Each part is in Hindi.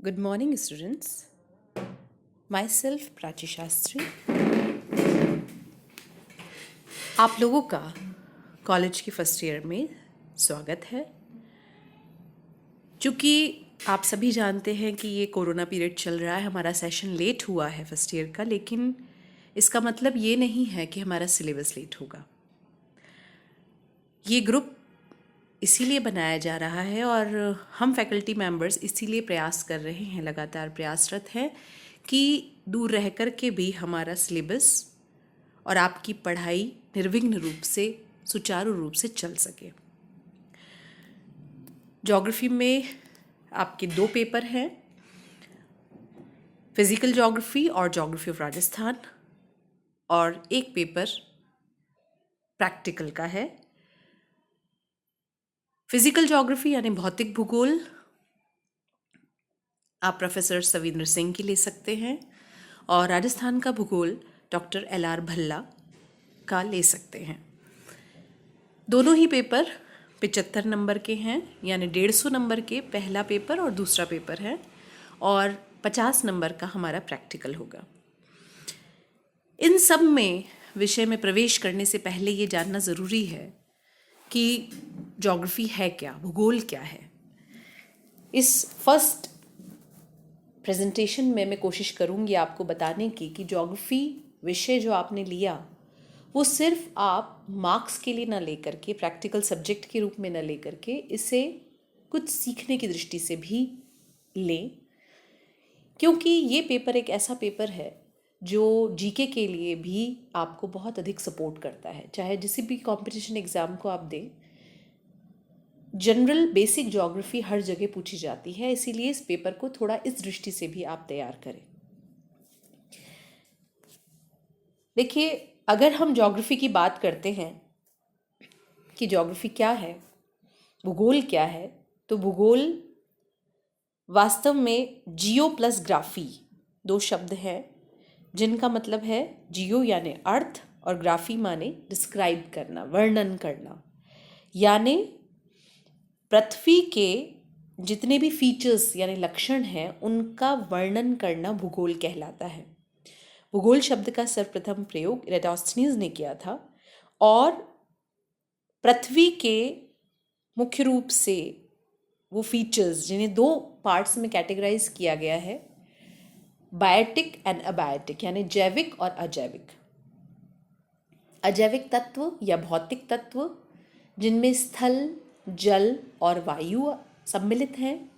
Good morning, students. Myself, Prachi Shastri. आप लोगों का कॉलेज की फर्स्ट ईयर में स्वागत है. चूँकि आप सभी जानते हैं कि ये कोरोना पीरियड चल रहा है, हमारा सेशन लेट हुआ है फर्स्ट ईयर का, लेकिन इसका मतलब ये नहीं है कि हमारा सिलेबस लेट होगा. ये ग्रुप इसीलिए बनाया जा रहा है और हम फैकल्टी मेंबर्स इसीलिए प्रयास कर रहे हैं, लगातार प्रयासरत हैं कि दूर रह कर के भी हमारा सिलेबस और आपकी पढ़ाई निर्विघ्न रूप से, सुचारू रूप से चल सके. ज्योग्राफी में आपके 2 पेपर हैं, फिजिकल ज्योग्राफी और ज्योग्राफी ऑफ राजस्थान, और एक पेपर प्रैक्टिकल का है. फिजिकल ज्योग्राफी यानी भौतिक भूगोल आप प्रोफेसर सविंद्र सिंह की ले सकते हैं और राजस्थान का भूगोल डॉक्टर LR भल्ला का ले सकते हैं. दोनों ही पेपर 75 नंबर के हैं, यानी 150 नंबर के पहला पेपर और दूसरा पेपर है, और 50 नंबर का हमारा प्रैक्टिकल होगा. इन सब में विषय में प्रवेश करने से पहले ये जानना ज़रूरी है कि ज्योग्राफी है क्या, भूगोल क्या है. इस फर्स्ट प्रेजेंटेशन में मैं कोशिश करूंगी आपको बताने की कि ज्योग्राफी विषय जो आपने लिया वो सिर्फ आप मार्क्स के लिए ना लेकर के, प्रैक्टिकल सब्जेक्ट के रूप में ना लेकर के, इसे कुछ सीखने की दृष्टि से भी लें, क्योंकि ये पेपर एक ऐसा पेपर है जो जीके के लिए भी आपको बहुत अधिक सपोर्ट करता है. चाहे जिस भी कंपटीशन एग्ज़ाम को आप दें, जनरल बेसिक ज्योग्राफी हर जगह पूछी जाती है, इसीलिए इस पेपर को थोड़ा इस दृष्टि से भी आप तैयार करें. देखिए, अगर हम ज्योग्राफी की बात करते हैं कि ज्योग्राफी क्या है, भूगोल क्या है, तो भूगोल वास्तव में जियो प्लस ग्राफी 2 शब्द हैं, जिनका मतलब है जियो यानी अर्थ और ग्राफी माने डिस्क्राइब करना, वर्णन करना. यानी पृथ्वी के जितने भी फीचर्स यानी लक्षण हैं उनका वर्णन करना भूगोल कहलाता है. भूगोल शब्द का सर्वप्रथम प्रयोग इराटोस्थनीज ने किया था और पृथ्वी के मुख्य रूप से वो फीचर्स जिन्हें 2 पार्ट्स में कैटेगराइज किया गया है, बायोटिक एंड अबायोटिक, यानी जैविक और अजैविक. अजैविक तत्व या भौतिक तत्व जिनमें स्थल, जल और वायु सम्मिलित हैं,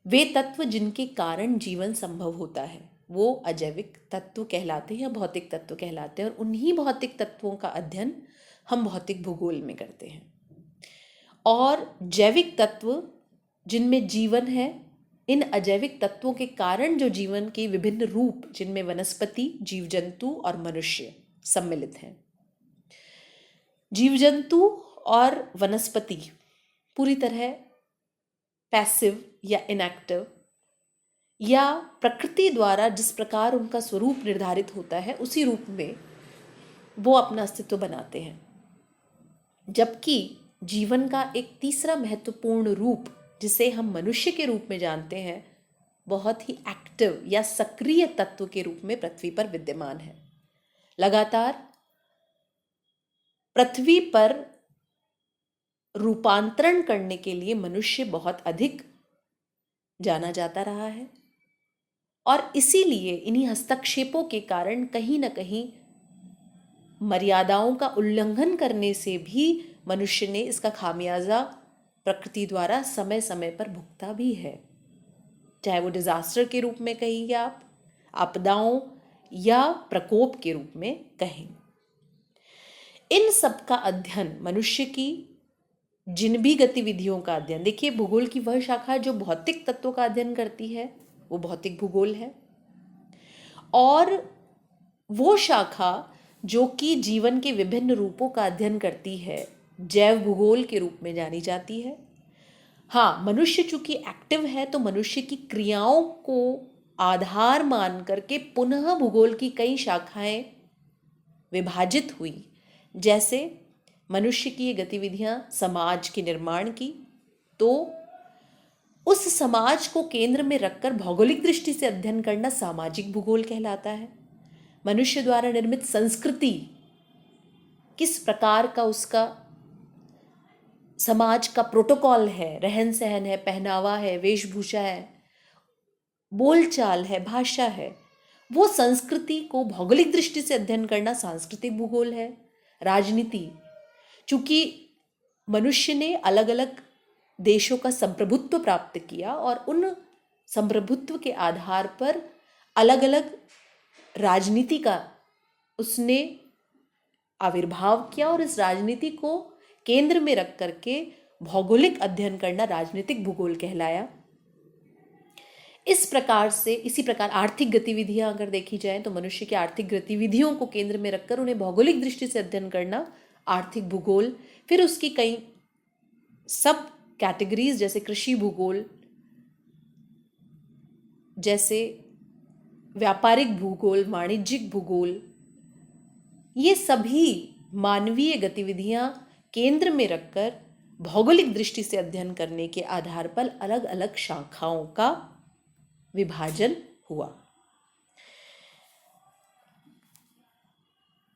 वे तत्व जिनके कारण जीवन संभव होता है वो अजैविक तत्व कहलाते हैं या भौतिक तत्व कहलाते हैं, और उन्हीं भौतिक तत्वों का अध्ययन हम भौतिक भूगोल में करते हैं. और जैविक तत्व जिनमें जीवन है, इन अजैविक तत्वों के कारण जो जीवन के विभिन्न रूप, जिनमें वनस्पति, जीव जंतु और मनुष्य सम्मिलित हैं. जीव जंतु और वनस्पति पूरी तरह पैसिव या इनएक्टिव, या प्रकृति द्वारा जिस प्रकार उनका स्वरूप निर्धारित होता है उसी रूप में वो अपना अस्तित्व बनाते हैं. जबकि जीवन का एक तीसरा महत्वपूर्ण रूप जिसे हम मनुष्य के रूप में जानते हैं, बहुत ही एक्टिव या सक्रिय तत्व के रूप में पृथ्वी पर विद्यमान है. लगातार पृथ्वी पर रूपांतरण करने के लिए मनुष्य बहुत अधिक जाना जाता रहा है, और इसीलिए इन्हीं हस्तक्षेपों के कारण कहीं न कहीं मर्यादाओं का उल्लंघन करने से भी मनुष्य ने इसका खामियाजा प्रकृति द्वारा समय समय पर भुगता भी है. चाहे वो डिजास्टर के रूप में कहिए, आप आपदाओं या प्रकोप के रूप में कहें. इन सब का अध्ययन, मनुष्य की जिन भी गतिविधियों का अध्ययन, देखिए भूगोल की वह शाखा जो भौतिक तत्वों का अध्ययन करती है वो भौतिक भूगोल है, और वो शाखा जो कि जीवन के विभिन्न रूपों का अध्ययन करती है जैव भूगोल के रूप में जानी जाती है. हाँ, मनुष्य चूंकि एक्टिव है तो मनुष्य की क्रियाओं को आधार मान करके पुनः भूगोल की कई शाखाएं विभाजित हुई. जैसे मनुष्य की ये गतिविधियां समाज के निर्माण की, तो उस समाज को केंद्र में रखकर भौगोलिक दृष्टि से अध्ययन करना सामाजिक भूगोल कहलाता है। मनुष्य द्वारा निर्मित संस्कृति किस प्रकार का उसका समाज का प्रोटोकॉल है, रहन सहन है, पहनावा है, वेशभूषा है, बोलचाल है, भाषा है, वो संस्कृति को भौगोलिक दृष्टि से अध्ययन करना सांस्कृतिक भूगोल है। राजनीति, चूंकि मनुष्य ने अलग अलग देशों का संप्रभुत्व प्राप्त किया और उन संप्रभुत्व के आधार पर अलग अलग राजनीति का उसने आविर्भाव किया और इस राजनीति को केंद्र में रख करके भौगोलिक अध्ययन करना राजनीतिक भूगोल कहलाया। इसी प्रकार आर्थिक गतिविधियां अगर देखी जाएं तो मनुष्य की आर्थिक गतिविधियों को केंद्र में रखकर उन्हें भौगोलिक दृष्टि से अध्ययन करना आर्थिक भूगोल। फिर उसकी कई सब कैटेगरीज जैसे कृषि भूगोल, जैसे व्यापारिक भूगोल, वाणिज्यिक भूगोल, ये सभी मानवीय गतिविधियां केंद्र में रखकर भौगोलिक दृष्टि से अध्ययन करने के आधार पर अलग अलग शाखाओं का विभाजन हुआ।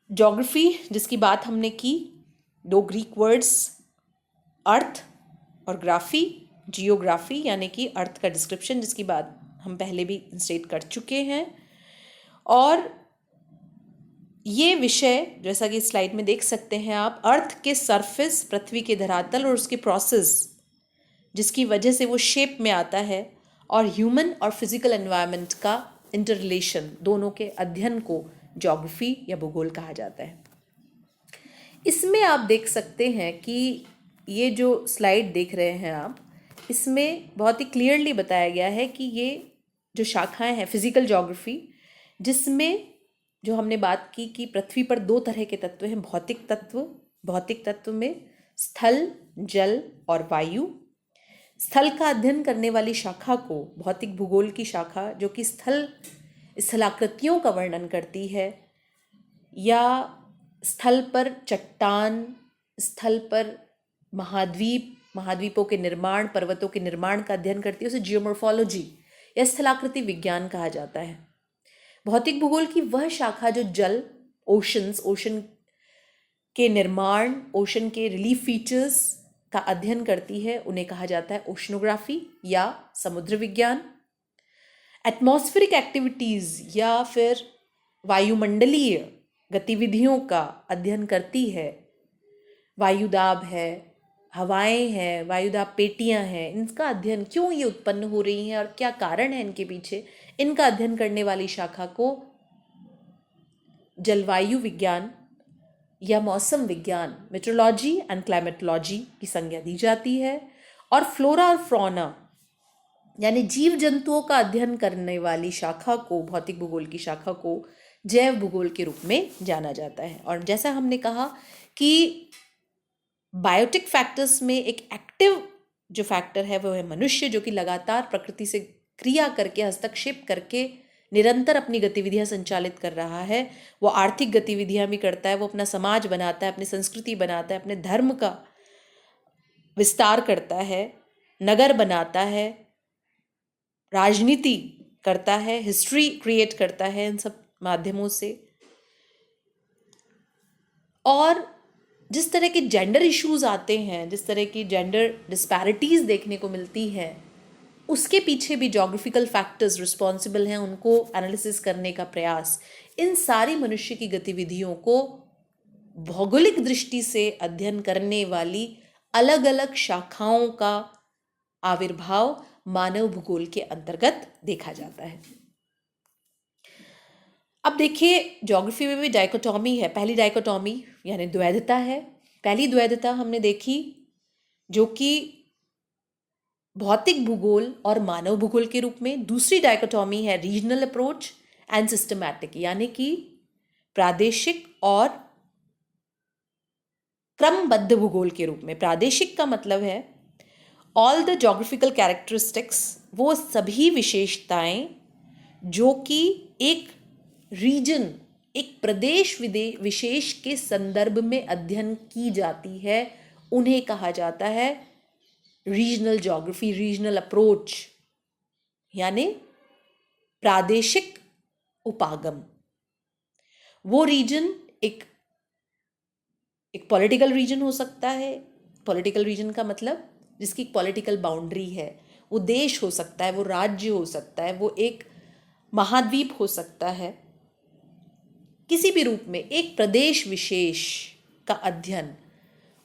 ज्योग्राफी जिसकी बात हमने की, दो ग्रीक वर्ड्स अर्थ और ग्राफी, जियोग्राफी यानी कि अर्थ का डिस्क्रिप्शन, जिसकी बात हम पहले भी स्टेट कर चुके हैं। और ये विषय जैसा कि स्लाइड में देख सकते हैं आप, अर्थ के सरफेस, पृथ्वी के धरातल और उसके प्रोसेस जिसकी वजह से वो शेप में आता है, और ह्यूमन और फिजिकल एनवायरनमेंट का इंटर रिलेशन, दोनों के अध्ययन को ज्योग्राफी या भूगोल कहा जाता है। इसमें आप देख सकते हैं कि ये जो स्लाइड देख रहे हैं आप, इसमें बहुत ही क्लियरली बताया गया है कि ये जो शाखाएं हैं फिजिकल ज्योग्राफी, जिसमें जो हमने बात की कि पृथ्वी पर दो तरह के तत्व हैं, भौतिक तत्व में स्थल, जल और वायु। स्थल का अध्ययन करने वाली शाखा को भौतिक भूगोल की शाखा, जो कि स्थलाकृतियों का वर्णन करती है, या स्थल पर चट्टान, स्थल पर महाद्वीपों के निर्माण, पर्वतों के निर्माण का अध्ययन करती है, उसे जियोमॉर्फोलॉजी या स्थलाकृति विज्ञान कहा जाता है। भौतिक भूगोल की वह शाखा जो जल, ओशन के निर्माण, ओशन के रिलीफ फीचर्स का अध्ययन करती है, उन्हें कहा जाता है ओशनोग्राफी या समुद्र विज्ञान। एटमॉस्फेरिक एक्टिविटीज या फिर वायुमंडलीय गतिविधियों का अध्ययन करती है, वायुदाब है, हवाएं हैं, वायुदाब पेटियां हैं, इनका अध्ययन, क्यों ये उत्पन्न हो रही हैं और क्या कारण है इनके पीछे, इनका अध्ययन करने वाली शाखा को जलवायु विज्ञान या मौसम विज्ञान, मेट्रोलॉजी एंड क्लाइमेटोलॉजी की संज्ञा दी जाती है। और फ्लोरा और फ्रौना यानी जीव जंतुओं का अध्ययन करने वाली शाखा को, भौतिक भूगोल की शाखा को जैव भूगोल के रूप में जाना जाता है। और जैसा हमने कहा कि बायोटिक फैक्टर्स में एक एक्टिव जो फैक्टर है वो है मनुष्य, जो कि लगातार प्रकृति से क्रिया करके, हस्तक्षेप करके निरंतर अपनी गतिविधियां संचालित कर रहा है। वो आर्थिक गतिविधियां भी करता है, वो अपना समाज बनाता है, अपनी संस्कृति बनाता है, अपने धर्म का विस्तार करता है, नगर बनाता है, राजनीति करता है, हिस्ट्री क्रिएट करता है इन सब माध्यमों से। और जिस तरह के जेंडर इश्यूज आते हैं, जिस तरह की जेंडर डिस्पैरिटीज देखने को मिलती है, उसके पीछे भी ज्योग्राफिकल फैक्टर्स रिस्पॉन्सिबल हैं, उनको एनालिसिस करने का प्रयास। इन सारी मनुष्य की गतिविधियों को भौगोलिक दृष्टि से अध्ययन करने वाली अलग अलग शाखाओं का आविर्भाव मानव भूगोल के अंतर्गत देखा जाता है। अब देखिए, ज्योग्राफी में भी डाइकोटॉमी है। पहली डाइकोटॉमी यानी द्वैधता है। पहली द्वैधता हमने देखी जो कि भौतिक भूगोल और मानव भूगोल के रूप में। दूसरी डाइकोटॉमी है रीजनल अप्रोच एंड सिस्टमैटिक, यानी कि प्रादेशिक और क्रमबद्ध भूगोल के रूप में। प्रादेशिक का मतलब है ऑल द ज्योग्राफिकल कैरेक्टरिस्टिक्स, वो सभी विशेषताएं जो कि एक रीजन, एक प्रदेश विशेष के संदर्भ में अध्ययन की जाती है, उन्हें कहा जाता है रीजनल ज्योग्राफी, रीजनल अप्रोच, यानी प्रादेशिक उपागम। वो रीजन एक पॉलिटिकल रीजन हो सकता है। पॉलिटिकल रीजन का मतलब जिसकी एक पॉलिटिकल बाउंड्री है। वो देश हो सकता है, वो राज्य हो सकता है, वो एक महाद्वीप हो सकता है। किसी भी रूप में एक प्रदेश विशेष का अध्ययन,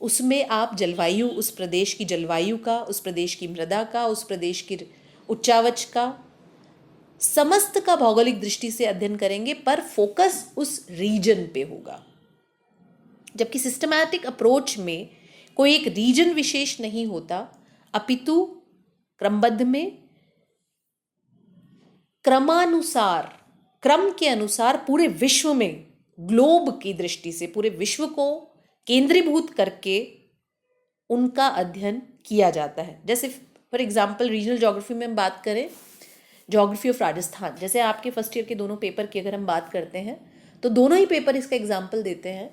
उसमें आप जलवायु, उस प्रदेश की जलवायु का, उस प्रदेश की मृदा का, उस प्रदेश की उच्चावच का, समस्त का भौगोलिक दृष्टि से अध्ययन करेंगे, पर फोकस उस रीजन पे होगा। जबकि सिस्टमैटिक अप्रोच में कोई एक रीजन विशेष नहीं होता, अपितु क्रमबद्ध में क्रमानुसार, क्रम के अनुसार पूरे विश्व में, ग्लोब की दृष्टि से पूरे विश्व को केंद्रीभूत करके उनका अध्ययन किया जाता है। जैसे फॉर एग्जाम्पल रीजनल ज्योग्राफी में हम बात करें, ज्योग्राफी ऑफ राजस्थान, जैसे आपके फर्स्ट ईयर के दोनों पेपर की अगर हम बात करते हैं तो दोनों ही पेपर इसका एग्जाम्पल देते हैं।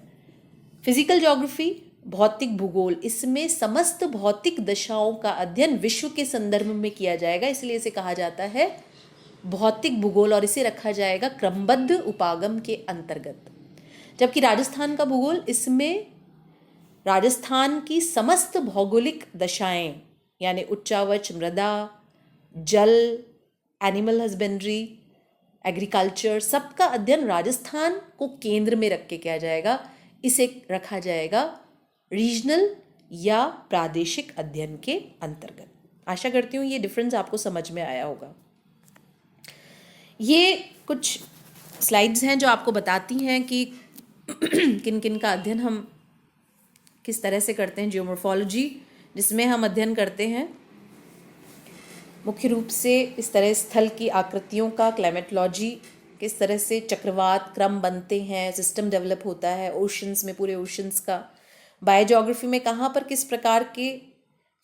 फिजिकल ज्योग्राफी, भौतिक भूगोल, इसमें समस्त भौतिक दशाओं का अध्ययन विश्व के संदर्भ में किया जाएगा, इसलिए इसे कहा जाता है भौतिक भूगोल, और इसे रखा जाएगा क्रमबद्ध उपागम के अंतर्गत। जबकि राजस्थान का भूगोल, इसमें राजस्थान की समस्त भौगोलिक दशाएं, यानी उच्चावच, मृदा, जल, एनिमल हस्बेंड्री, एग्रीकल्चर, सबका अध्ययन राजस्थान को केंद्र में रख के किया जाएगा। इसे रखा जाएगा रीजनल या प्रादेशिक अध्ययन के अंतर्गत। आशा करती हूँ ये डिफरेंस आपको समझ में आया होगा। ये कुछ स्लाइड्स हैं जो आपको बताती हैं कि किन किन का अध्ययन हम किस तरह से करते हैं। जियोमॉर्फोलॉजी, जिसमें हम अध्ययन करते हैं मुख्य रूप से इस तरह स्थल की आकृतियों का। क्लाइमेटोलॉजी, किस तरह से चक्रवात क्रम बनते हैं, सिस्टम डेवलप होता है ओशंस में, पूरे ओशंस का। बायोजियोग्राफी में कहाँ पर किस प्रकार के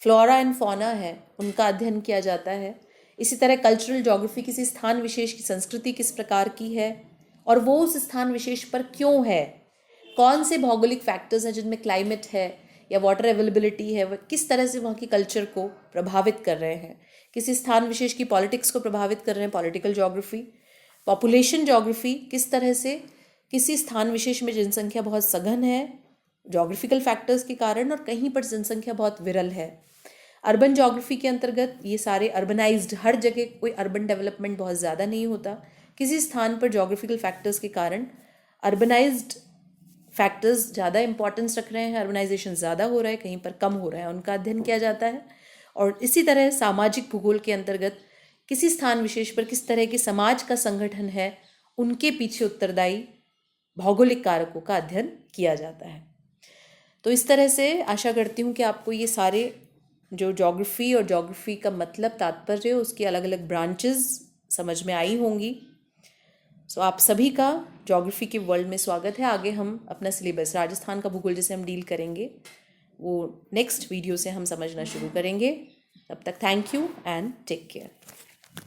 फ्लोरा एंड फौना है, उनका अध्ययन किया जाता है। इसी तरह कल्चरल ज्योग्राफी, किसी स्थान विशेष की संस्कृति किस प्रकार की है और वो उस स्थान विशेष पर क्यों है, कौन से भौगोलिक फैक्टर्स हैं जिनमें क्लाइमेट है या वाटर अवेलेबिलिटी है, वह किस तरह से वहाँ की कल्चर को प्रभावित कर रहे हैं। किसी स्थान विशेष की पॉलिटिक्स को प्रभावित कर रहे हैं, पॉलिटिकल ज्योग्राफी। पॉपुलेशन ज्योग्राफी, किस तरह से किसी स्थान विशेष में जनसंख्या बहुत सघन है ज्योग्राफिकल फैक्टर्स के कारण और कहीं पर जनसंख्या बहुत विरल है। अर्बन ज्योग्राफी के अंतर्गत ये सारे अर्बनाइज्ड, हर जगह कोई अर्बन डेवलपमेंट बहुत ज़्यादा नहीं होता, किसी स्थान पर ज्योग्राफिकल फैक्टर्स के कारण अर्बनाइज्ड फैक्टर्स ज़्यादा इंपॉर्टेंस रख रहे हैं, अर्बनाइजेशन ज़्यादा हो रहा है, कहीं पर कम हो रहा है, उनका अध्ययन किया जाता है। और इसी तरह सामाजिक भूगोल के अंतर्गत किसी स्थान विशेष पर किस तरह के समाज का संगठन है, उनके पीछे उत्तरदायी भौगोलिक कारकों का अध्ययन किया जाता है। तो इस तरह से आशा करती हूँ कि आपको ये सारे जो ज्योग्राफी और ज्योग्राफी का मतलब, तात्पर्य, उसकी अलग अलग ब्रांचेस समझ में आई होंगी। सो आप सभी का ज्योग्राफी के वर्ल्ड में स्वागत है। आगे हम अपना सिलेबस, राजस्थान का भूगोल जिसे हम डील करेंगे, वो नेक्स्ट वीडियो से हम समझना शुरू करेंगे। तब तक thank you and take care.